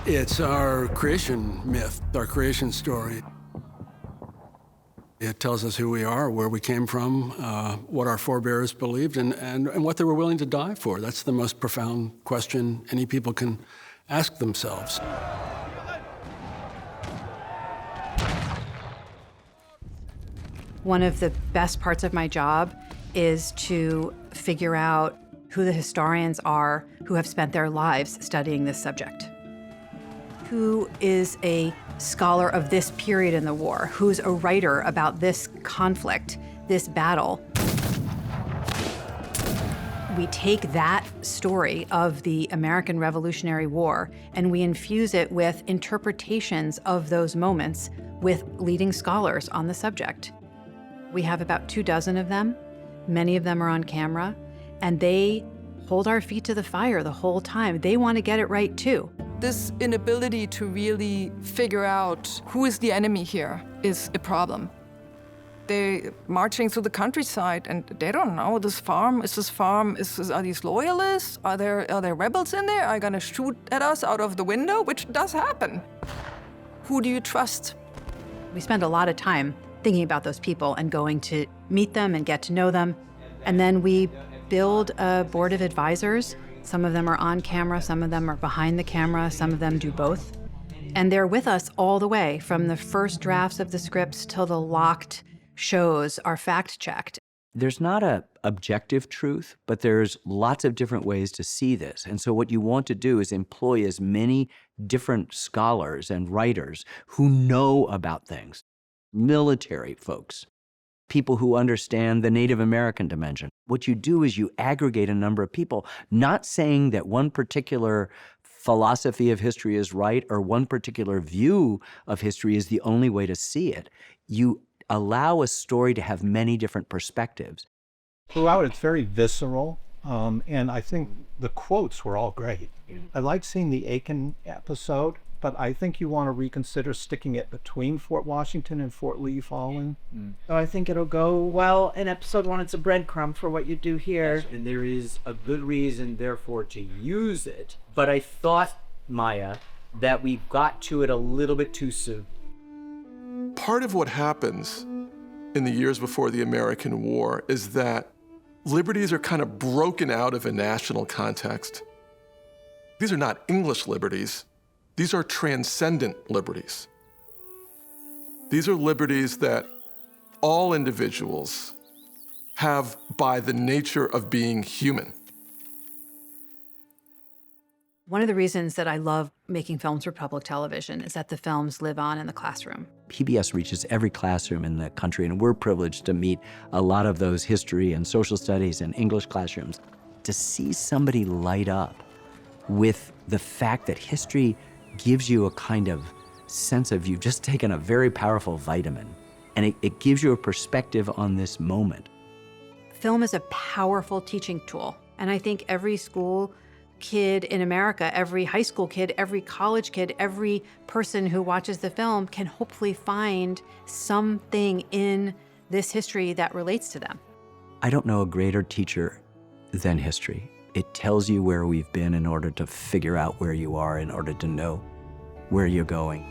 It's our creation myth, our creation story. It tells us who we are, where we came from, what our forebears believed, and what they were willing to die for. That's the most profound question any people can ask themselves. One of the best parts of my job is to figure out who the historians are who have spent their lives studying this subject. Who is a scholar of this period in the war? Who's a writer about this conflict, this battle? We take that story of the American Revolutionary War and we infuse it with interpretations of those moments with leading scholars on the subject. We have about 24 of them. Many of them are on camera, and they hold our feet to the fire the whole time. They want to get it right too. This inability to really figure out who is the enemy here is a problem. They're marching through the countryside and they don't know this farm. Are these loyalists? Are there rebels in there? Are they gonna shoot at us out of the window? Which does happen. Who do you trust? We spend a lot of time thinking about those people and going to meet them and get to know them. And then we build a board of advisors. Some of them are on camera, some of them are behind the camera, some of them do both. And they're with us all the way, from the first drafts of the scripts till the locked shows are fact-checked. There's not a objective truth, but there's lots of different ways to see this. And so what you want to do is employ as many different scholars and writers who know about things, military folks, people who understand the Native American dimension. What you do is you aggregate a number of people, not saying that one particular philosophy of history is right or one particular view of history is the only way to see it. You allow a story to have many different perspectives. Throughout, it's very visceral, and I think the quotes were all great. I liked seeing the Aiken episode, but I think you want to reconsider sticking it between Fort Washington and Fort Lee Fallen. So I think it'll go well in episode 1. It's a breadcrumb for what you do here. Yes, and there is a good reason, therefore, to use it. But I thought, Maya, that we got to it a little bit too soon. Part of what happens in the years before the American War is that liberties are kind of broken out of a national context. These are not English liberties. These are transcendent liberties. These are liberties that all individuals have by the nature of being human. One of the reasons that I love making films for public television is that the films live on in the classroom. PBS reaches every classroom in the country, and we're privileged to meet a lot of those history and social studies and English classrooms. To see somebody light up with the fact that history gives you a kind of sense of you've just taken a very powerful vitamin, and it gives you a perspective on this moment. Film is a powerful teaching tool, and I think every school kid in America, every high school kid, every college kid, every person who watches the film can hopefully find something in this history that relates to them. I don't know a greater teacher than history. It tells you where we've been in order to figure out where you are, in order to know where you're going.